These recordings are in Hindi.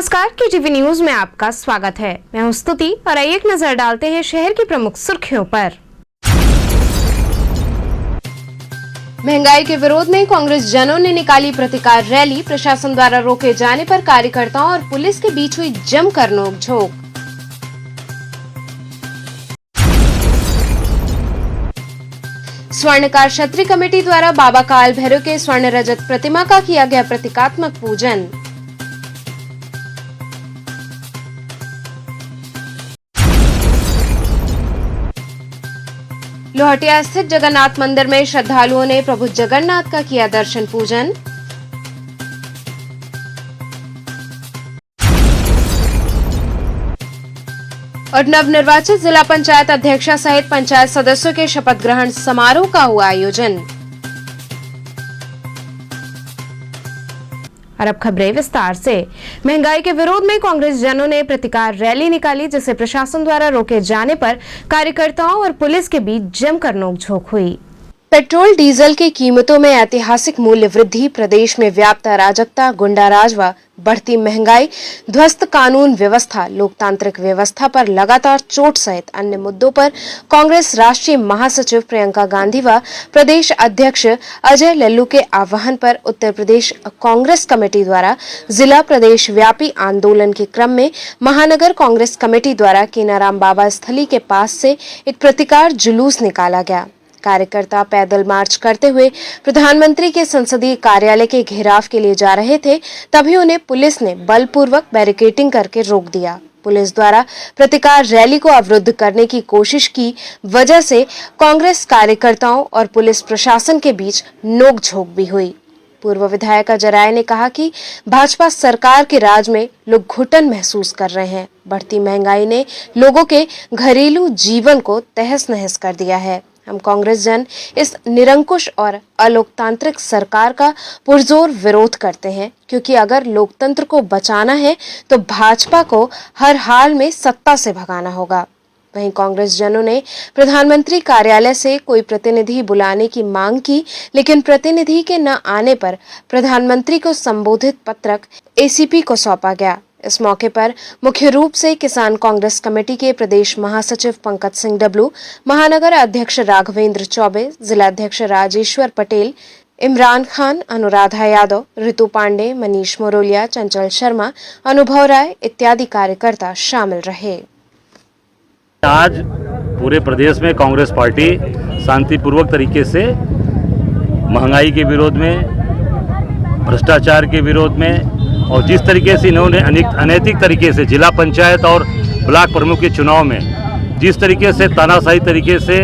नमस्कार, केटीवी न्यूज में आपका स्वागत है। मैं हूं स्तुति और आइए एक नजर डालते हैं शहर की प्रमुख सुर्खियों पर। महंगाई के विरोध में कांग्रेस जनों ने निकाली प्रतिकार रैली। प्रशासन द्वारा रोके जाने पर कार्यकर्ताओं और पुलिस के बीच हुई जमकर नोकझोंक। स्वर्णकार क्षत्रिय कमेटी द्वारा बाबा काल भैरव के स्वर्ण रजत प्रतिमा का किया गया प्रतीकात्मक पूजन। लोहटिया स्थित जगन्नाथ मंदिर में श्रद्धालुओं ने प्रभु जगन्नाथ का किया दर्शन पूजन। और नवनिर्वाचित जिला पंचायत अध्यक्षा सहित पंचायत सदस्यों के शपथ ग्रहण समारोह का हुआ आयोजन। और अब खबरें विस्तार से। महंगाई के विरोध में कांग्रेस जनों ने प्रतिकार रैली निकाली, जिसे प्रशासन द्वारा रोके जाने पर कार्यकर्ताओं और पुलिस के बीच जमकर नोकझोंक हुई। पेट्रोल डीजल की कीमतों में ऐतिहासिक मूल्य वृद्धि, प्रदेश में व्याप्त अराजकता, गुंडाराज व बढ़ती महंगाई, ध्वस्त कानून व्यवस्था, लोकतांत्रिक व्यवस्था पर लगातार चोट सहित अन्य मुद्दों पर कांग्रेस राष्ट्रीय महासचिव प्रियंका गांधी व प्रदेश अध्यक्ष अजय लल्लू के आह्वान पर उत्तर प्रदेश कांग्रेस कमेटी द्वारा जिला प्रदेश व्यापी आंदोलन के क्रम में महानगर कांग्रेस कमेटी द्वारा कीनाराम बाबा स्थली के पास से एक प्रतिकार जुलूस निकाला गया। कार्यकर्ता पैदल मार्च करते हुए प्रधानमंत्री के संसदीय कार्यालय के घेराव के लिए जा रहे थे, तभी उन्हें पुलिस ने बलपूर्वक बैरिकेडिंग करके रोक दिया। पुलिस द्वारा प्रतिकार रैली को अवरुद्ध करने की कोशिश की वजह से कांग्रेस कार्यकर्ताओं और पुलिस प्रशासन के बीच नोकझोंक भी हुई। पूर्व विधायक अजय राय ने कहा कि भाजपा सरकार के राज में लोग घुटन महसूस कर रहे हैं। बढ़ती महंगाई ने लोगों के घरेलू जीवन को तहस नहस कर दिया है। हम कांग्रेस जन इस निरंकुश और अलोकतांत्रिक सरकार का पुरजोर विरोध करते हैं, क्योंकि अगर लोकतंत्र को बचाना है तो भाजपा को हर हाल में सत्ता से भगाना होगा। वहीं कांग्रेस जनों ने प्रधानमंत्री कार्यालय से कोई प्रतिनिधि बुलाने की मांग की, लेकिन प्रतिनिधि के न आने पर प्रधानमंत्री को संबोधित पत्रक एसीपी को सौंपा गया। इस मौके पर मुख्य रूप से किसान कांग्रेस कमेटी के प्रदेश महासचिव पंकज सिंह डब्लू, महानगर अध्यक्ष राघवेंद्र चौबे, जिला अध्यक्ष राजेश्वर पटेल, इमरान खान, अनुराधा यादव, ऋतु पांडे, मनीष मोरोलिया, चंचल शर्मा, अनुभव राय इत्यादि कार्यकर्ता शामिल रहे। आज पूरे प्रदेश में कांग्रेस पार्टी शांतिपूर्वक तरीके से महंगाई के विरोध में, भ्रष्टाचार के विरोध में और जिस तरीके से इन्होंने अनैतिक तरीके से जिला पंचायत और ब्लॉक प्रमुख के चुनाव में जिस तरीके से तानाशाही तरीके से,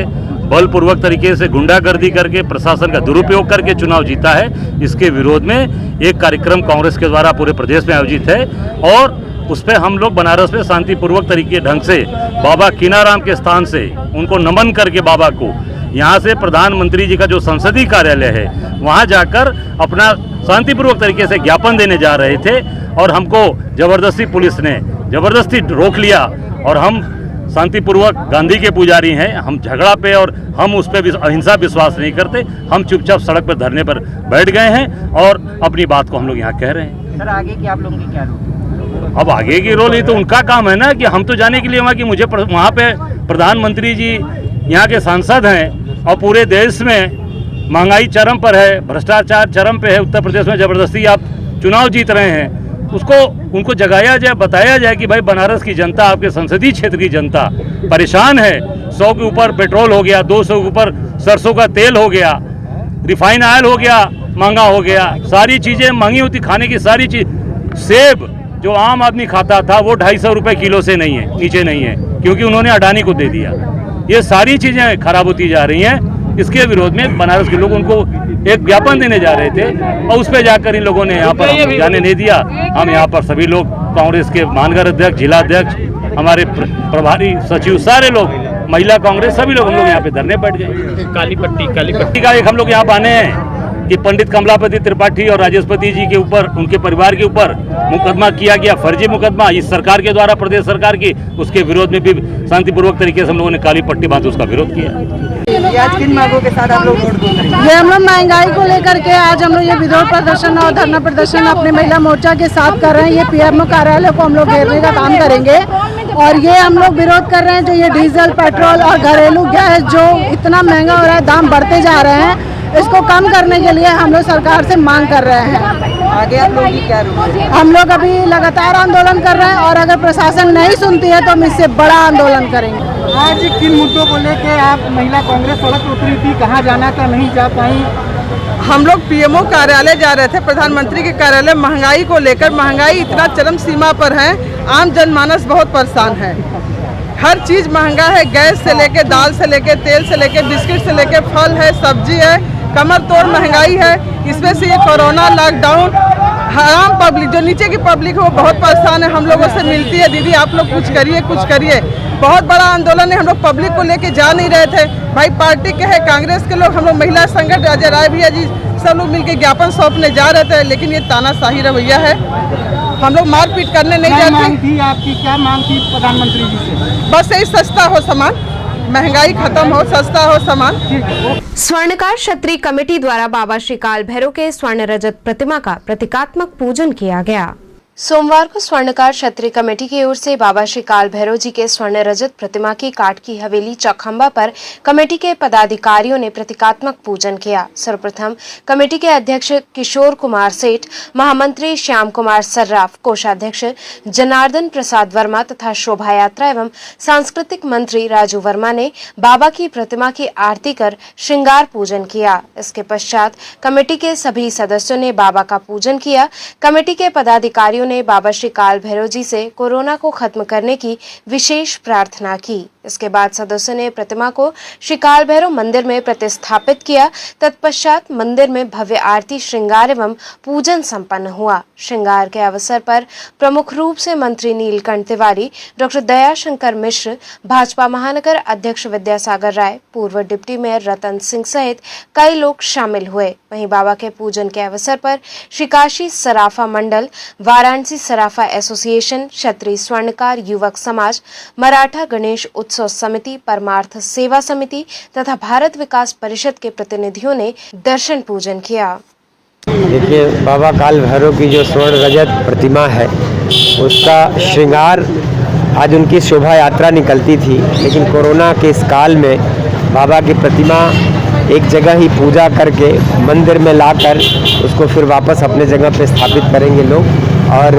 बलपूर्वक तरीके से गुंडागर्दी करके प्रशासन का दुरुपयोग करके चुनाव जीता है, इसके विरोध में एक कार्यक्रम कांग्रेस के द्वारा पूरे प्रदेश में आयोजित है। और उस पर हम लोग बनारस में शांतिपूर्वक तरीके ढंग से बाबा कीनाराम के स्थान से उनको नमन करके बाबा को यहाँ से प्रधानमंत्री जी का जो संसदीय कार्यालय है वहाँ जाकर अपना शांतिपूर्वक तरीके से ज्ञापन देने जा रहे थे, और हमको जबरदस्ती पुलिस ने जबरदस्ती रोक लिया। और हम शांतिपूर्वक गांधी के पुजारी हैं, हम झगड़ा पे और हम उस पर अहिंसा विश्वास नहीं करते। हम चुपचाप सड़क पर धरने पर बैठ गए हैं और अपनी बात को हम लोग यहाँ कह रहे हैं। सर, आगे की आप लोगों की क्या रोल? अब आगे की रोल ये तो उनका काम है ना, कि हम तो जाने के लिए वहाँ कि मुझे वहाँ पे प्रधानमंत्री जी यहाँ के सांसद हैं और पूरे देश में महंगाई चरम पर है, भ्रष्टाचार चरम पे है, उत्तर प्रदेश में जबरदस्ती आप चुनाव जीत रहे हैं, उसको उनको जगाया जाए, बताया जाए कि भाई बनारस की जनता, आपके संसदीय क्षेत्र की जनता परेशान है। 100 के ऊपर पेट्रोल हो गया, 200 के ऊपर सरसों का तेल हो गया, रिफाइन ऑयल हो गया, महंगा हो गया, सारी चीज़ें महंगी होती, खाने की सारी चीज़। सेब जो आम आदमी खाता था वो 250 रुपये किलो से नहीं है, नीचे नहीं है, क्योंकि उन्होंने अडानी को दे दिया। ये सारी चीज़ें खराब होती जा रही हैं। इसके विरोध में बनारस के लोग उनको एक ज्ञापन देने जा रहे थे और उस पर जाकर इन लोगों ने यहाँ पर जाने नहीं दिया। हम यहाँ पर सभी लोग, कांग्रेस के महानगर अध्यक्ष, जिला अध्यक्ष, हमारे प्रभारी सचिव, सारे लोग, महिला कांग्रेस, सभी लोग हम लोग यहाँ पे धरने बैठ गए। काली पट्टी का एक हम लोग यहाँ आने हैं कि पंडित कमलापति त्रिपाठी और राजेशपति जी के ऊपर, उनके परिवार के ऊपर मुकदमा किया गया, फर्जी मुकदमा इस सरकार के द्वारा, प्रदेश सरकार की, उसके विरोध में भी शांतिपूर्वक तरीके से हम लोगों ने काली पट्टी बांध उसका विरोध किया। आज किन मांगों के साथ आप लोग वोट दे रहे हैं? ये हम लोग महंगाई को लेकर के आज हम लोग ये विरोध प्रदर्शन और धरना प्रदर्शन अपने महिला मोर्चा के साथ कर रहे हैं। ये पीएमओ कार्यालय को हम लोग घेरने का काम करेंगे और ये हम लोग विरोध कर रहे हैं जो ये डीजल, पेट्रोल और घरेलू गैस जो इतना महंगा हो रहा है, दाम बढ़ते जा रहे हैं, इसको कम करने के लिए हम लोग सरकार से मांग कर रहे हैं। आगे आप लोगों की क्या रूप है? हम लोग अभी लगातार आंदोलन कर रहे हैं और अगर प्रशासन नहीं सुनती है तो हम इससे बड़ा आंदोलन करेंगे। आज किन मुद्दों को लेके आप महिला कांग्रेस सड़क पर उतरी थी, कहाँ जाना था, नहीं जा पाई? हम लोग पीएमओ कार्यालय जा रहे थे, प्रधानमंत्री के कार्यालय, महंगाई को लेकर। महंगाई इतना चरम सीमा पर है, आम जनमानस बहुत परेशान है। हर चीज़ महंगा है, गैस से लेके, दाल से लेके, तेल से लेके, बिस्किट से लेके, फल है, सब्जी है, कमर तोड़ महंगाई है। इसमें से ये कोरोना, लॉकडाउन, आम पब्लिक जो नीचे की पब्लिक है वो बहुत परेशान है। हम लोगों से मिलती है, दीदी आप लोग कुछ करिए, कुछ करिए। बहुत बड़ा आंदोलन है, हम लोग पब्लिक को लेके जा नहीं रहे थे। भाई पार्टी के है, कांग्रेस के लोग, हम लोग महिला संगठन, अजय राय भैया जी सब लोग मिलके ज्ञापन सौंपने जा रहे थे, लेकिन ये तानाशाही रवैया है। हम लोग मारपीट करने नहीं क्या मांग जाते। थी आपकी, क्या मांग थी प्रधानमंत्री जी से? बस यही सस्ता हो सामान, महंगाई खत्म हो, सस्ता हो सामान। स्वर्णकार क्षत्रिय कमेटी द्वारा बाबा श्री काल भैरव के स्वर्ण रजत प्रतिमा का प्रतीकात्मक पूजन किया गया। सोमवार को स्वर्णकार क्षत्रिय कमेटी की ओर से बाबा श्री काल भैरव जी के स्वर्ण रजत प्रतिमा की काठ की हवेली चौखंबा पर कमेटी के पदाधिकारियों ने प्रतीकात्मक पूजन किया। सर्वप्रथम कमेटी के अध्यक्ष किशोर कुमार सेठ, महामंत्री श्याम कुमार सर्राफ, कोषाध्यक्ष जनार्दन प्रसाद वर्मा तथा शोभा यात्रा एवं सांस्कृतिक मंत्री राजू वर्मा ने बाबा की प्रतिमा की आरती कर श्रृंगार पूजन किया। इसके पश्चात कमेटी के सभी सदस्यों ने बाबा का पूजन किया। कमेटी के पदाधिकारियों ने बाबा श्री काल भैरव जी से कोरोना को खत्म करने की विशेष प्रार्थना की। इसके बाद सदस्यों ने प्रतिमा को श्री काल भैरव मंदिर में प्रतिस्थापित किया। तत्पश्चात मंदिर में भव्य आरती, श्रृंगार एवं पूजन संपन्न हुआ। श्रृंगार के अवसर पर प्रमुख रूप से मंत्री नीलकंठ तिवारी, डॉक्टर दयाशंकर मिश्र, भाजपा महानगर अध्यक्ष विद्यासागर राय, पूर्व डिप्टी मेयर रतन सिंह सहित कई लोग शामिल हुए। वहीं बाबा के पूजन के अवसर पर श्री काशी सराफा मंडल, वाराणसी सराफा एसोसिएशन, क्षत्रिय स्वर्णकार युवक समाज, मराठा गणेश उत्सव समिति, परमार्थ सेवा समिति तथा भारत विकास परिषद के प्रतिनिधियों ने दर्शन पूजन किया। देखिए, बाबा काल भैरव की जो स्वर्ण रजत प्रतिमा है उसका श्रृंगार, आज उनकी शोभा यात्रा निकलती थी, लेकिन कोरोना के इस काल में बाबा की प्रतिमा एक जगह ही पूजा करके मंदिर में लाकर उसको फिर वापस अपने जगह पे स्थापित करेंगे लोग। और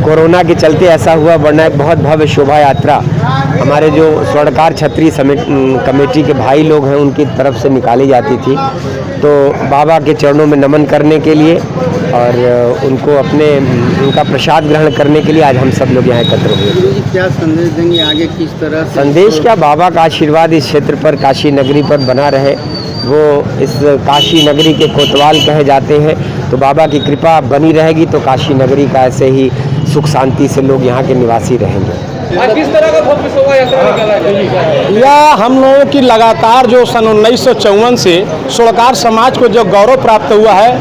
कोरोना के चलते ऐसा हुआ, वरना एक बहुत भव्य शोभा यात्रा हमारे जो स्वर्णकार क्षत्रिय कमेटी के भाई लोग हैं उनकी तरफ से निकाली जाती थी। तो बाबा के चरणों में नमन करने के लिए और उनको उनका प्रसाद ग्रहण करने के लिए आज हम सब लोग यहाँ एकत्र हुए। क्या संदेश देंगे आगे, किस तरह से? संदेश क्या, बाबा का आशीर्वाद इस क्षेत्र पर, काशी नगरी पर बना रहे। वो इस काशी नगरी के कोतवाल कहे जाते हैं, तो बाबा की कृपा बनी रहेगी तो काशी नगरी का ऐसे ही सुख शांति से लोग यहाँ के निवासी रहेंगे। किस तरह का भव्य शोभा यात्रा निकाला है? यह हम लोगों की लगातार जो सन 1954 से स्वर्णकार समाज को जो गौरव प्राप्त हुआ है,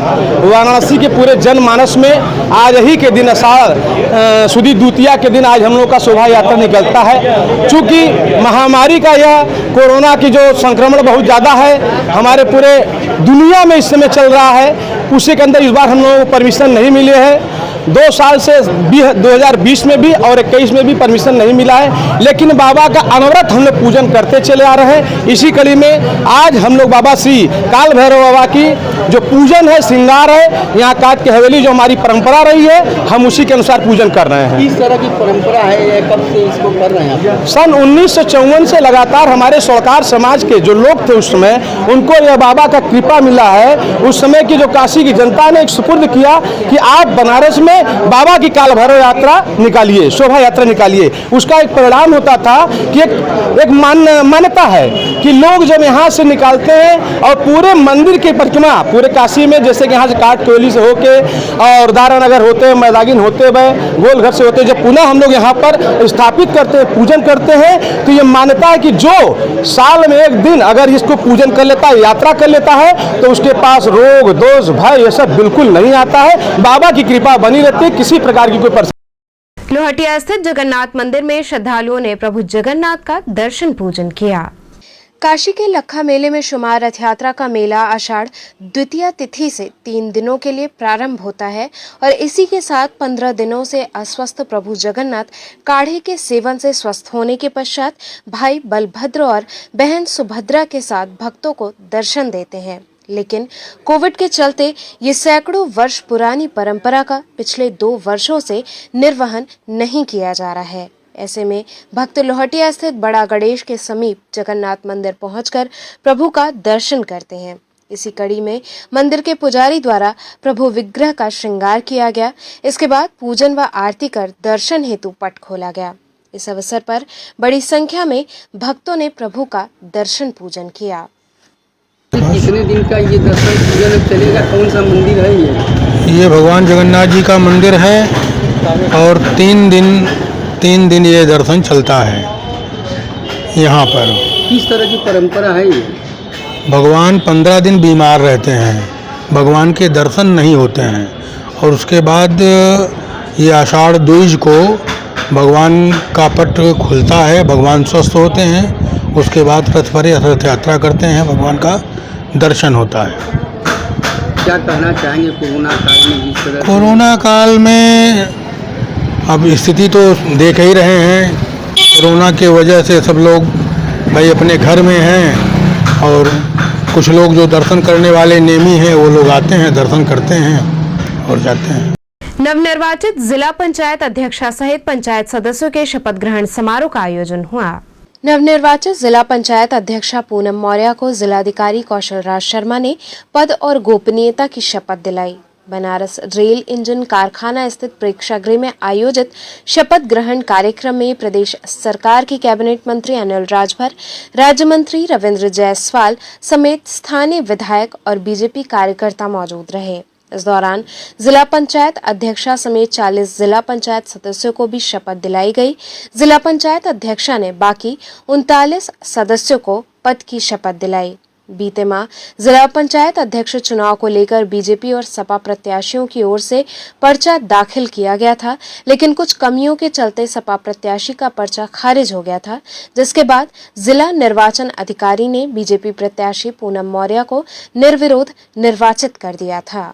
वाराणसी के पूरे जनमानस में आज ही के दिन आषाढ़ सुदी द्वितीया के दिन आज हम लोग का शोभा यात्रा निकलता है। चूँकि महामारी का यह कोरोना की जो संक्रमण बहुत ज़्यादा है, हमारे पूरे दुनिया में इस समय चल रहा है, उसी के अंदर इस बार हम लोगों को परमिशन नहीं मिले हैं। 2 साल से 2020 में भी और 21 में भी परमिशन नहीं मिला है, लेकिन बाबा का अनवरत हम लोग पूजन करते चले आ रहे हैं। इसी कड़ी में आज हम लोग बाबा श्री काल भैरव बाबा की जो पूजन है, श्रृंगार है, यहाँ काट की हवेली जो हमारी परंपरा रही है, हम उसी के अनुसार पूजन कर रहे हैं। किस तरह की परंपरा है, ये कब से इसको कर रहे हैं? सन 1954 से लगातार हमारे स्वर्णकार समाज के जो लोग थे उस समय, उनको यह बाबा का कृपा मिला है। उस समय की जो काशी की जनता ने एक सुपुर्द किया कि आप बनारस में में बाबा की काल भैरव यात्रा निकालिए, शोभा यात्रा निकालिए। उसका एक परिणाम होता था कि एक मान्यता है कि लोग जब यहाँ से निकालते हैं और पूरे मंदिर की परिक्रमा, पूरे काशी में, जैसे कि यहाँ से काट कोयली से होके और दारानगर होते, मैदागिन होते हुए, गोलघर से होते, जब पुनः हम लोग यहाँ पर स्थापित करते हैं, पूजन करते हैं, तो ये मान्यता है कि जो साल में एक दिन अगर इसको पूजन कर लेता है, यात्रा कर लेता है, तो उसके पास रोग दोष भय ये सब बिल्कुल नहीं आता है। बाबा की कृपा बनी रहती है, किसी प्रकार की कोई परेशानी। लोहटिया स्थित जगन्नाथ मंदिर में श्रद्धालुओं ने प्रभु जगन्नाथ का दर्शन पूजन किया। काशी के लखा मेले में शुमार रथ यात्रा का मेला आषाढ़ द्वितीया तिथि से 3 दिनों के लिए प्रारंभ होता है और इसी के साथ 15 दिनों से अस्वस्थ प्रभु जगन्नाथ काढ़े के सेवन से स्वस्थ होने के पश्चात भाई बलभद्र और बहन सुभद्रा के साथ भक्तों को दर्शन देते हैं। लेकिन कोविड के चलते ये सैकड़ों वर्ष पुरानी परंपरा का पिछले 2 वर्षों से निर्वहन नहीं किया जा रहा है। ऐसे में भक्त लोहटिया स्थित बड़ा गणेश के समीप जगन्नाथ मंदिर पहुंचकर प्रभु का दर्शन करते हैं। इसी कड़ी में मंदिर के पुजारी द्वारा प्रभु विग्रह का श्रृंगार किया गया। इसके बाद पूजन व आरती कर दर्शन हेतु पट खोला गया। इस अवसर पर बड़ी संख्या में भक्तों ने प्रभु का दर्शन पूजन किया। कितने दिन का ये दर्शन पूजन चलेगा? कौन सा मंदिर है ये? ये भगवान जगन्नाथ जी का मंदिर है और 3 दिन ये दर्शन चलता है यहाँ पर। किस तरह की परंपरा है ये? भगवान 15 दिन बीमार रहते हैं, भगवान के दर्शन नहीं होते हैं और उसके बाद ये आषाढ़ द्विज को भगवान का पट खुलता है, भगवान स्वस्थ होते हैं। उसके बाद रथ यात्रा करते हैं, भगवान का दर्शन होता है। क्या कहना चाहेंगे कोरोना काल में जिस तरह? कोरोना काल में अब स्थिति तो देख ही रहे हैं, कोरोना की वजह से सब लोग भाई अपने घर में हैं और कुछ लोग जो दर्शन करने वाले नेमी हैं वो लोग आते हैं, दर्शन करते हैं और जाते हैं। नवनिर्वाचित जिला पंचायत अध्यक्षा सहित पंचायत सदस्यों के शपथ ग्रहण समारोह का आयोजन हुआ। नवनिर्वाचित जिला पंचायत अध्यक्षा पूनम मौर्य को जिलाधिकारी कौशल राज शर्मा ने पद और गोपनीयता की शपथ दिलाई। बनारस रेल इंजन कारखाना स्थित प्रेक्षागृह में आयोजित शपथ ग्रहण कार्यक्रम में प्रदेश सरकार के कैबिनेट मंत्री अनिल राजभर, राज्य मंत्री रविंद्र जायसवाल समेत स्थानीय विधायक और बीजेपी कार्यकर्ता मौजूद रहे। इस दौरान जिला पंचायत अध्यक्षा समेत 40 जिला पंचायत सदस्यों को भी शपथ दिलाई गई। जिला पंचायत अध्यक्षा ने बाकी 39 सदस्यों को पद की शपथ दिलाई। बीते माह जिला पंचायत अध्यक्ष चुनाव को लेकर बीजेपी और सपा प्रत्याशियों की ओर से पर्चा दाखिल किया गया था, लेकिन कुछ कमियों के चलते सपा प्रत्याशी का पर्चा खारिज हो गया था, जिसके बाद जिला निर्वाचन अधिकारी ने बीजेपी प्रत्याशी पूनम मौर्य को निर्विरोध निर्वाचित कर दिया था।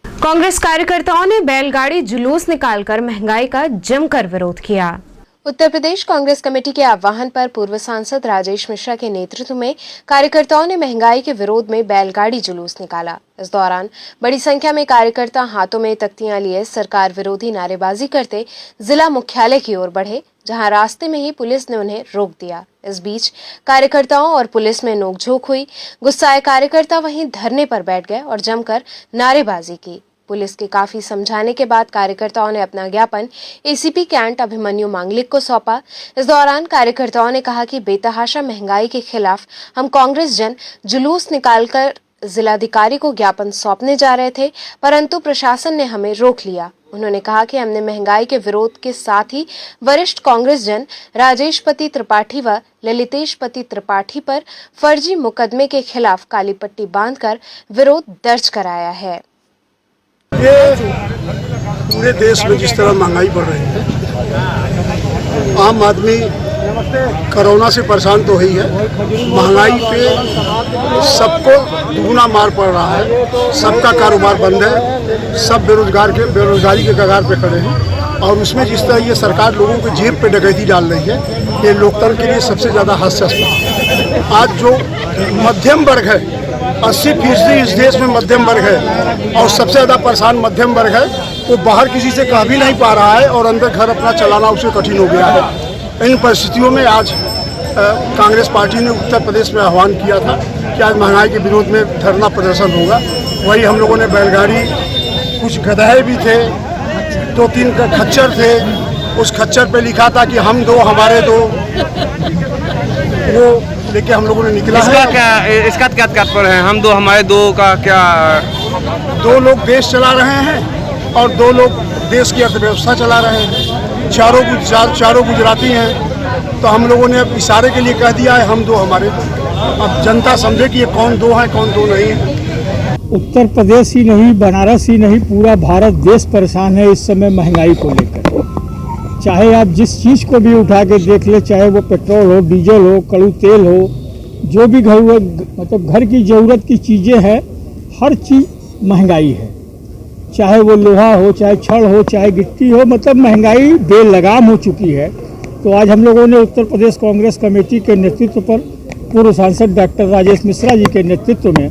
कांग्रेस कार्यकर्ताओं ने बैलगाड़ी जुलूस निकालकर महंगाई का जमकर विरोध किया। उत्तर प्रदेश कांग्रेस कमेटी के आह्वान पर पूर्व सांसद राजेश मिश्रा के नेतृत्व में कार्यकर्ताओं ने महंगाई के विरोध में बैलगाड़ी जुलूस निकाला। इस दौरान बड़ी संख्या में कार्यकर्ता हाथों में तख्तियां लिए सरकार विरोधी नारेबाजी करते जिला मुख्यालय की ओर बढ़े, जहां रास्ते में ही पुलिस ने उन्हें रोक दिया। इस बीच कार्यकर्ताओं और पुलिस में नोकझोंक हुई। गुस्साए कार्यकर्ता वहीं धरने पर बैठ गए और जमकर नारेबाजी की। पुलिस के काफी समझाने के बाद कार्यकर्ताओं ने अपना ज्ञापन एसीपी कैंट अभिमन्यु मांगलिक को सौंपा। इस दौरान कार्यकर्ताओं ने कहा कि बेतहाशा महंगाई के खिलाफ हम कांग्रेस जन जुलूस निकालकर जिलाधिकारी को ज्ञापन सौंपने जा रहे थे, परंतु प्रशासन ने हमें रोक लिया। उन्होंने कहा कि हमने महंगाई के विरोध के साथ ही वरिष्ठ कांग्रेस जन राजेश पति त्रिपाठी व ललितेश पति त्रिपाठी पर फर्जी मुकदमे के खिलाफ काली पट्टी बांधकर विरोध दर्ज कराया है। ये पूरे देश में जिस तरह महंगाई बढ़ रही है, आम आदमी कोरोना से परेशान तो ही है, महंगाई पे सबको दुगना मार पड़ रहा है। सबका कारोबार बंद है, सब बेरोजगारी के कगार पे खड़े हैं और उसमें जिस तरह ये सरकार लोगों के जेब पे डकैती डाल रही है, ये लोकतंत्र के लिए सबसे ज़्यादा हास्यास्पद। आज जो मध्यम वर्ग है, 80% इस देश में मध्यम वर्ग है और सबसे ज़्यादा परेशान मध्यम वर्ग है, वो बाहर किसी से कह भी नहीं पा रहा है और अंदर घर अपना चलाना उसे कठिन हो गया है। इन परिस्थितियों में आज कांग्रेस पार्टी ने उत्तर प्रदेश में आह्वान किया था कि आज महंगाई के विरोध में धरना प्रदर्शन होगा। वही हम लोगों ने बैलगाड़ी, कुछ गधाए भी थे 2-3 खच्चर थे, उस खच्चर पे लिखा था कि हम दो हमारे दो, वो लेके हम लोगों ने निकला है। इसका क्या तात्पर्य है? हम दो हमारे दो का क्या? 2 लोग देश चला रहे हैं और 2 लोग देश की अर्थव्यवस्था चला रहे हैं। चारों गुजराती हैं, तो हम लोगों ने अब इशारे के लिए कह दिया है हम दो हमारे दो। अब जनता समझे कि ये कौन दो हैं कौन दो नहीं है। उत्तर प्रदेश ही नहीं, बनारस ही नहीं, पूरा भारत देश परेशान है इस समय महंगाई को लेकर। चाहे आप जिस चीज़ को भी उठा के देख ले, चाहे वो पेट्रोल हो, डीजल हो, कड़ू तेल हो, जो भी घर की ज़रूरत की चीज़ें हैं, हर चीज़ महंगाई है। चाहे वो लोहा हो, चाहे छड़ हो, चाहे गिट्टी हो, मतलब महंगाई बेलगाम हो चुकी है। तो आज हम लोगों ने उत्तर प्रदेश कांग्रेस कमेटी के नेतृत्व पर पूर्व सांसद डॉक्टर राजेश मिश्रा जी के नेतृत्व में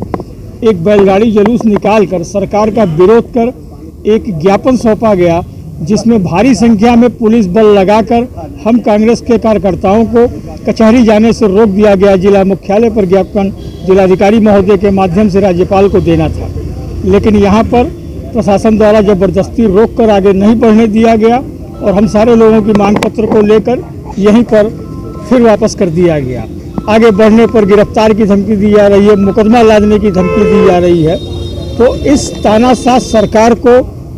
एक बैलगाड़ी जुलूस निकालकर सरकार का विरोध कर एक ज्ञापन सौंपा गया, जिसमें भारी संख्या में पुलिस बल लगाकर हम कांग्रेस के कार्यकर्ताओं को कचहरी जाने से रोक दिया गया। जिला मुख्यालय पर ज्ञापन जिलाधिकारी महोदय के माध्यम से राज्यपाल को देना था, लेकिन यहाँ पर प्रशासन द्वारा जबरदस्ती रोक कर आगे नहीं बढ़ने दिया गया और हम सारे लोगों की मांग पत्र को लेकर यहीं पर फिर वापस कर दिया गया। आगे बढ़ने पर गिरफ्तार की धमकी दी जा रही है, मुकदमा लादने की धमकी दी जा रही है। तो इस तानाशाह सरकार को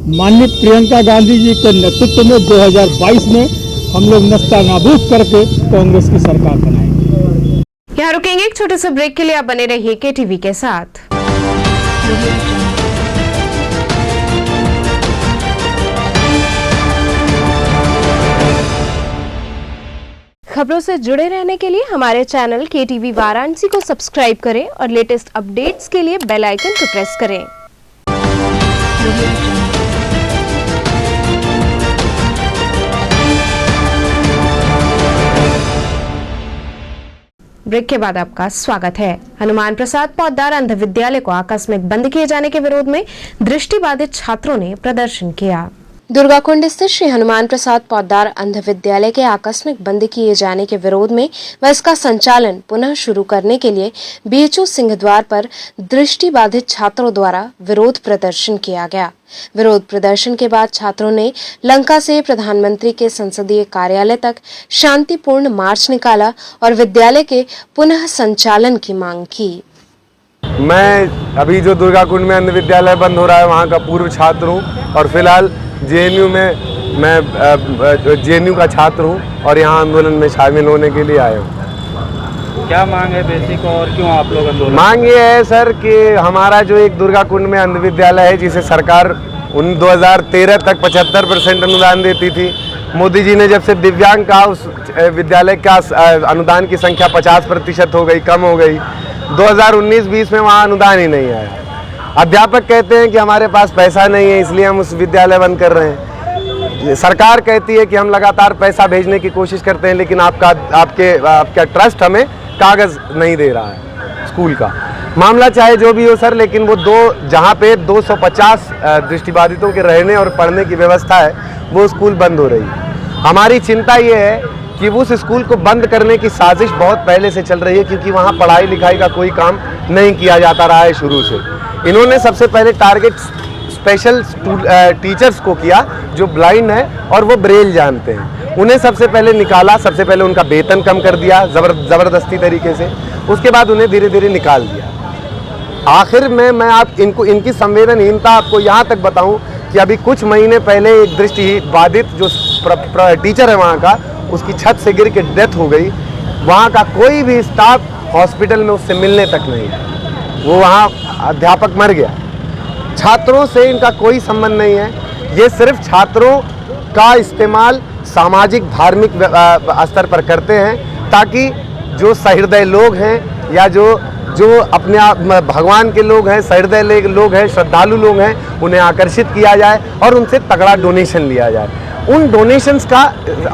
माननीय प्रियंका गांधी जी के नेतृत्व में 2022 में हम लोग नस्तानाबूद करके कांग्रेस की सरकार बनाएंगे। यहाँ रुकेंगे एक छोटे से ब्रेक के लिए। आप बने रहिए KTV के साथ। खबरों से जुड़े रहने के लिए हमारे चैनल KTV वाराणसी को सब्सक्राइब करें और लेटेस्ट अपडेट्स के लिए बेल आइकन को प्रेस करें। ब्रेक के बाद आपका स्वागत है। हनुमान प्रसाद पौद्दार अंध विद्यालय को आकस्मिक बंद किए जाने के विरोध में दृष्टिबाधित छात्रों ने प्रदर्शन किया। दुर्गाकुंड स्थित श्री हनुमान प्रसाद पौद्दार अंध विद्यालय के आकस्मिक बंद किए जाने के विरोध में व इसका संचालन पुनः शुरू करने के लिए BHO सिंह द्वार पर दृष्टिबाधित छात्रों द्वारा विरोध प्रदर्शन किया गया। विरोध प्रदर्शन के बाद छात्रों ने लंका से प्रधानमंत्री के संसदीय कार्यालय तक शांतिपूर्ण मार्च निकाला और विद्यालय के पुनः संचालन की मांग की। मैं अभी जो दुर्गाकुंड में अंध विद्यालय बंद हो रहा है वहाँ का पूर्व छात्र हूँ और फिलहाल JNU में मैं JNU का छात्र हूँ और यहाँ आंदोलन में शामिल होने के लिए आया हूँ। क्या मांग है बेसिक और क्यों आप लोग आंदोलन? मांग ये है सर कि हमारा जो एक दुर्गाकुंड में अंध विद्यालय है जिसे सरकार 2013 तक 75% अनुदान देती थी। मोदी जी ने जब से दिव्यांग का उस विद्यालय का अनुदान की संख्या 50% हो गई, कम हो गई। 2019-20 में वहाँ अनुदान ही नहीं आया। अध्यापक कहते हैं कि हमारे पास पैसा नहीं है इसलिए हम उस विद्यालय बंद कर रहे हैं। सरकार कहती है कि हम लगातार पैसा भेजने की कोशिश करते हैं, लेकिन आपका ट्रस्ट हमें कागज़ नहीं दे रहा है स्कूल का। मामला चाहे जो भी हो सर, लेकिन वो जहाँ पे 250 दृष्टिबाधितों के रहने और पढ़ने की व्यवस्था है वो स्कूल बंद हो रही है। हमारी चिंता ये है कि उस स्कूल को बंद करने की साजिश बहुत पहले से चल रही है, क्योंकि वहाँ पढ़ाई लिखाई का कोई काम नहीं किया जाता रहा है शुरू से। इन्होंने सबसे पहले टारगेट स्पेशल टीचर्स को किया जो ब्लाइंड है और वो ब्रेल जानते हैं, उन्हें सबसे पहले निकाला। सबसे पहले उनका वेतन कम कर दिया ज़बरदस्ती तरीके से, उसके बाद उन्हें धीरे धीरे निकाल दिया। आखिर में मैं इनकी संवेदनहीनता आपको यहाँ तक बताऊँ कि अभी कुछ महीने पहले एक दृष्टिबाधित जो टीचर है वहाँ का, उसकी छत से गिर के डेथ हो गई। वहाँ का कोई भी स्टाफ हॉस्पिटल में उससे मिलने तक नहीं है, वो वहाँ अध्यापक मर गया। छात्रों से इनका कोई संबंध नहीं है। ये सिर्फ छात्रों का इस्तेमाल सामाजिक धार्मिक स्तर पर करते हैं ताकि जो सहृदय लोग हैं या जो अपने आप भगवान के लोग हैं, सहृदय लोग हैं, श्रद्धालु लोग हैं, उन्हें आकर्षित किया जाए और उनसे तगड़ा डोनेशन लिया जाए। उन डोनेशंस का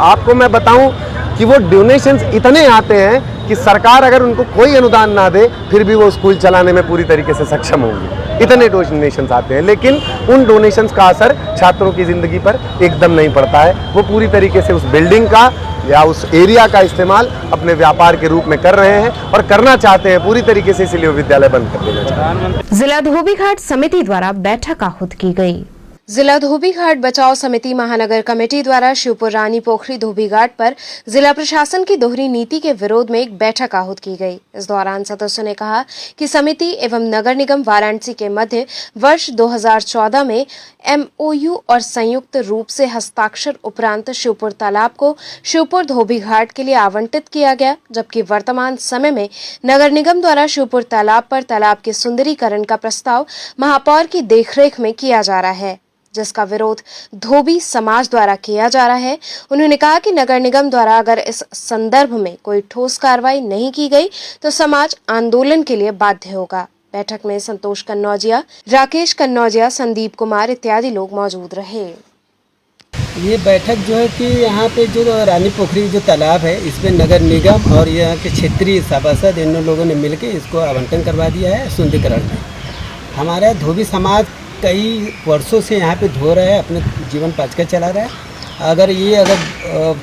आपको मैं बताऊं कि वो डोनेशंस इतने आते हैं कि सरकार अगर उनको कोई अनुदान ना दे फिर भी वो स्कूल चलाने में पूरी तरीके से सक्षम होंगे। इतने डोनेशंस आते हैं, लेकिन उन डोनेशंस का असर छात्रों की ज़िंदगी पर एकदम नहीं पड़ता है। वो पूरी तरीके से उस बिल्डिंग का या उस एरिया का इस्तेमाल अपने व्यापार के रूप में कर रहे हैं और करना चाहते हैं पूरी तरीके से, इसलिए वो विद्यालय बंद कर देना चाहते हैं। जिला धोबीघाट समिति द्वारा बैठक आहूत की गई। जिला धोबी घाट बचाओ समिति महानगर कमेटी द्वारा शिवपुर रानी पोखरी धोबी घाट पर जिला प्रशासन की दोहरी नीति के विरोध में एक बैठक आहूत की गई। इस दौरान सदस्यों ने कहा कि समिति एवं नगर निगम वाराणसी के मध्य वर्ष 2014 में MOU और संयुक्त रूप से हस्ताक्षर उपरांत शिवपुर तालाब को शिवपुर धोबी घाट के लिए आवंटित किया गया, जबकि वर्तमान समय में नगर निगम द्वारा शिवपुर तालाब पर तालाब के सुंदरीकरण का प्रस्ताव महापौर की देखरेख में किया जा रहा है, जिसका विरोध धोबी समाज द्वारा किया जा रहा है। उन्होंने कहा कि नगर निगम द्वारा अगर इस संदर्भ में कोई ठोस कार्रवाई नहीं की गई तो समाज आंदोलन के लिए बाध्य होगा। बैठक में संतोष कन्नौजिया, राकेश कन्नौजिया, संदीप कुमार इत्यादि लोग मौजूद रहे। ये बैठक जो है कि यहाँ पे जो रानी पोखरी जो तालाब है, इसमें नगर निगम और यहाँ के क्षेत्रीय सभासद इन लोगों ने मिलकर इसको आवंटन करवा दिया है सुंदरीकरण में। हमारा धोबी समाज कई वर्षों से यहाँ पे धो रहा है, अपने जीवन पाचका चला रहा है। अगर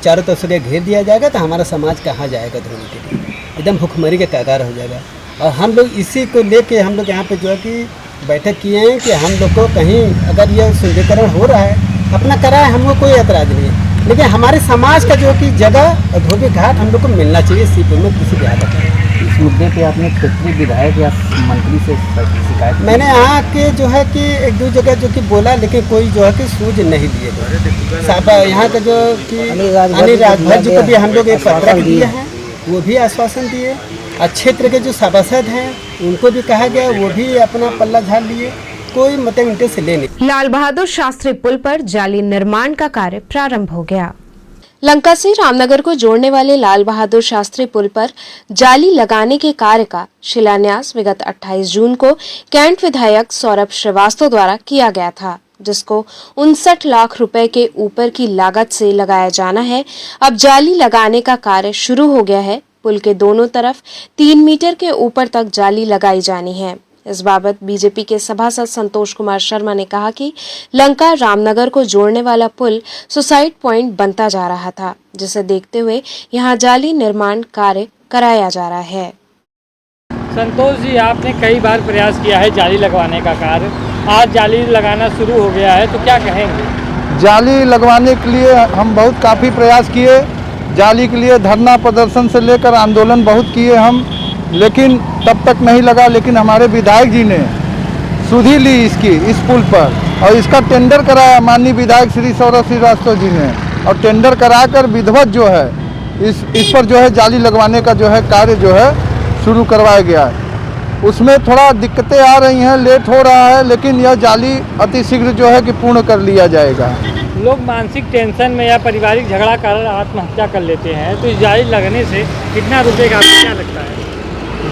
चारों तरफ से घेर दिया जाएगा तो हमारा समाज कहाँ जाएगा धोने के लिए, एकदम भुखमरी के कगार हो जाएगा। और हम लोग इसी को लेके हम लोग यहाँ पे जो है कि बैठक किए हैं कि हम लोग को कहीं अगर ये सुंदरीकरण हो रहा है अपना कराए, हमको कोई एतराज़ नहीं है, लेकिन हमारे समाज का जो है कि जगह धोबी घाट हम लोग को मिलना चाहिए सीपुर में किसी भी हालत में। इस मुद्दे पे आपने क्षेत्रीय विधायक या मंत्री से शिकायत? मैंने यहाँ के जो है कि एक दो जगह जो कि बोला, लेकिन कोई जो है कि सूझ नहीं दिए गए। यहाँ का जो कि अनिल राजभर जी को भी हम लोग एक पत्र दिए हैं, वो भी आश्वासन दिए। और क्षेत्र के जो सभासद हैं उनको भी कहा गया, वो भी अपना पल्ला झाड़ लिए, कोई मतलब इंटरेस्ट ले नहीं। लाल बहादुर शास्त्री पुल पर जाली निर्माण का कार्य प्रारंभ हो गया। लंका से रामनगर को जोड़ने वाले लाल बहादुर शास्त्री पुल पर जाली लगाने के कार्य का शिलान्यास विगत 28 जून को कैंट विधायक सौरभ श्रीवास्तव द्वारा किया गया था, जिसको 59 लाख रुपए के ऊपर की लागत से लगाया जाना है। अब जाली लगाने का कार्य शुरू हो गया है। पुल के दोनों तरफ 3 मीटर के ऊपर तक जाली लगाई जानी है। इस बाबत बीजेपी के सभासद संतोष कुमार शर्मा ने कहा कि लंका रामनगर को जोड़ने वाला पुल सुसाइड पॉइंट बनता जा रहा था, जिसे देखते हुए यहां जाली निर्माण कार्य कराया जा रहा है। संतोष जी, आपने कई बार प्रयास किया है जाली लगवाने का कार्य, आज जाली लगाना शुरू हो गया है, तो क्या कहेंगे? जाली लगवाने के लिए हम काफ़ी प्रयास किए, जाली के लिए धरना प्रदर्शन से लेकर आंदोलन बहुत किए हम, लेकिन तब तक नहीं लगा। लेकिन हमारे विधायक जी ने सुधि ली इस पुल पर और इसका टेंडर कराया माननीय विधायक श्री सौरभ श्रीवास्तव जी ने, और टेंडर कराकर विधिवत जो है इस पर जो है जाली लगवाने का जो है कार्य जो है शुरू करवाया गया है। उसमें थोड़ा दिक्कतें आ रही हैं, लेट हो रहा है, लेकिन यह जाली अतिशीघ्र जो है कि पूर्ण कर लिया जाएगा। लोग मानसिक टेंशन में या पारिवारिक झगड़ा कर आत्महत्या कर लेते हैं, तो इस जाली लगने से कितना रुकेगा, आपको क्या लगता है?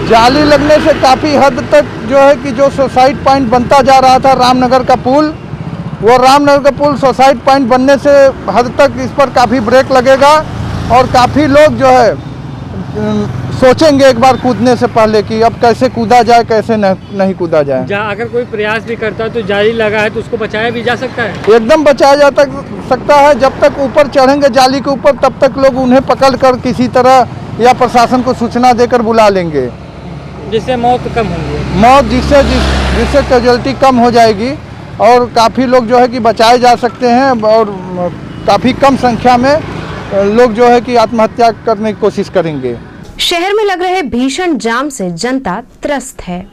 जाली लगने से काफ़ी हद तक जो है कि जो सुसाइड पॉइंट बनता जा रहा था रामनगर का पुल, वो रामनगर का पुल सुसाइड पॉइंट बनने से हद तक इस पर काफ़ी ब्रेक लगेगा और काफ़ी लोग जो है सोचेंगे एक बार कूदने से पहले कि अब कैसे कूदा जाए, कैसे नहीं कूदा जाए। अगर कोई प्रयास भी करता है तो जाली लगा है तो उसको बचाया भी जा सकता है? एकदम बचाया जा सकता है। जब तक ऊपर चढ़ेंगे जाली के ऊपर, तब तक लोग उन्हें पकड़ कर किसी तरह या प्रशासन को सूचना देकर बुला लेंगे, जिससे मौत कम होंगी। मौत जिससे कैजुअलिटी कम हो जाएगी और काफ़ी लोग जो है कि बचाए जा सकते हैं और काफ़ी कम संख्या में लोग जो है कि आत्महत्या करने की कोशिश करेंगे। शहर में लग रहे भीषण जाम से जनता त्रस्त है।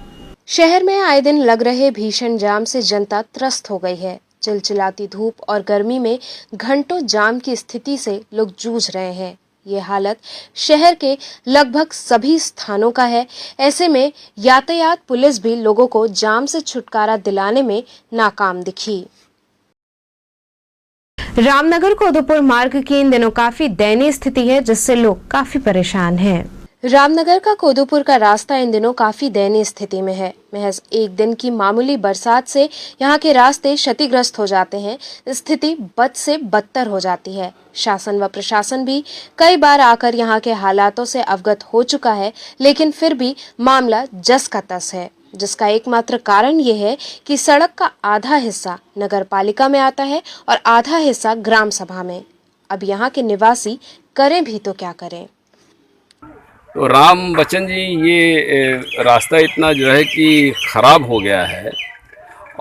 शहर में आए दिन लग रहे भीषण जाम से जनता त्रस्त हो गई है। चिलचिलाती धूप और गर्मी में घंटों जाम की स्थिति से लोग जूझ रहे हैं। ये हालत शहर के लगभग सभी स्थानों का है। ऐसे में यातायात पुलिस भी लोगों को जाम से छुटकारा दिलाने में नाकाम दिखी। रामनगर कोदोपुर मार्ग की इन दिनों काफी दयनीय स्थिति है, जिससे लोग काफी परेशान हैं। रामनगर का कोदोपुर का रास्ता इन दिनों काफी दयनीय स्थिति में है। महज एक दिन की मामूली बरसात से यहाँ के रास्ते क्षतिग्रस्त हो जाते हैं। स्थिति बद से बदतर हो जाती है। शासन व प्रशासन भी कई बार आकर यहाँ के हालातों से अवगत हो चुका है, लेकिन फिर भी मामला जस का तस है, जिसका एकमात्र कारण ये है कि सड़क का आधा हिस्सा नगर पालिका में आता है और आधा हिस्सा ग्राम सभा में। अब यहाँ के निवासी करें भी तो क्या करें। तो राम बच्चन जी, ये रास्ता इतना जो है कि ख़राब हो गया है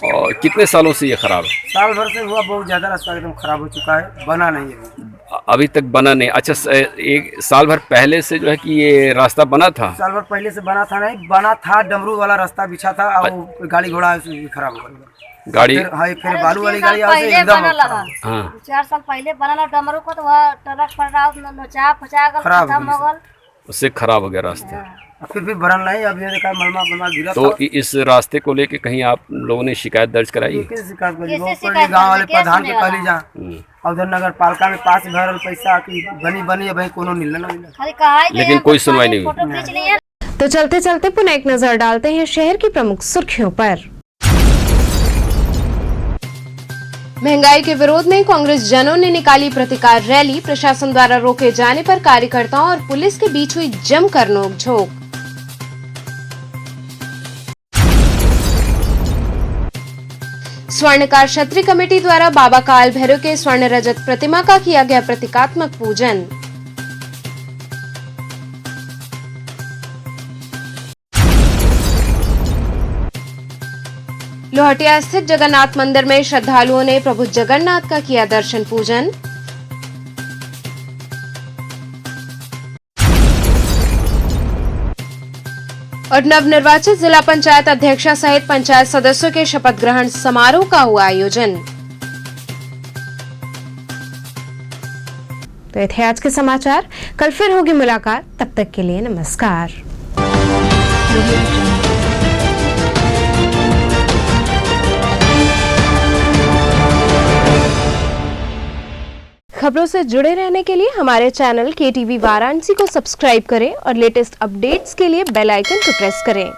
और कितने सालों से ये खराब है? साल भर से हुआ, बहुत ज़्यादा रास्ता एकदम खराब हो चुका है, बना नहीं है अभी तक बना नहीं। अच्छा, एक साल भर पहले से जो है कि ये रास्ता बना था? साल भर पहले से बना था नहीं, बना था, डमरू वाला रास्ता बिछा था और गाड़ी घोड़ा खराब हो गया। गाड़ी फिर बालू वाली गाड़ी एकदम हाँ 4 साल पहले बनल डमरू को तो वह ट्रक पर नोचा फचा गल, खत्म हो गल, उससे खराब हो गया रास्ता। फिर भी बनल नहीं, अब ये देखा मलमा गिरा। तो इस रास्ते को लेके कहीं आप लोगों ने शिकायत दर्ज कराई? शिकायत करी, गाँव वाले प्रधान के कहली जा, उधर नगर पालिका में पास भरल पैसा की बनी अब कोनो मिलना ना मिला, लेकिन कोई सुनवाई नहीं हुई। तो चलते चलते पुनः एक नजर डालते हैं शहर की प्रमुख सुर्खियों पर। महंगाई के विरोध में कांग्रेस जनों ने निकाली प्रतिकार रैली, प्रशासन द्वारा रोके जाने पर कार्यकर्ताओं और पुलिस के बीच हुई जमकर नोकझोंक। स्वर्णकार क्षत्रिय कमेटी द्वारा बाबा काल भैरव के स्वर्ण रजत प्रतिमा का किया गया प्रतीकात्मक पूजन। लोहटिया स्थित जगन्नाथ मंदिर में श्रद्धालुओं ने प्रभु जगन्नाथ का किया दर्शन पूजन। और नवनिर्वाचित जिला पंचायत अध्यक्षा सहित पंचायत सदस्यों के शपथ ग्रहण समारोह का हुआ आयोजन। तो ये थे आज के समाचार, कल फिर होगी मुलाकात, तब तक के लिए नमस्कार। खबरों से जुड़े रहने के लिए हमारे चैनल KTV वाराणसी को सब्सक्राइब करें और लेटेस्ट अपडेट्स के लिए बेल आइकन को प्रेस करें।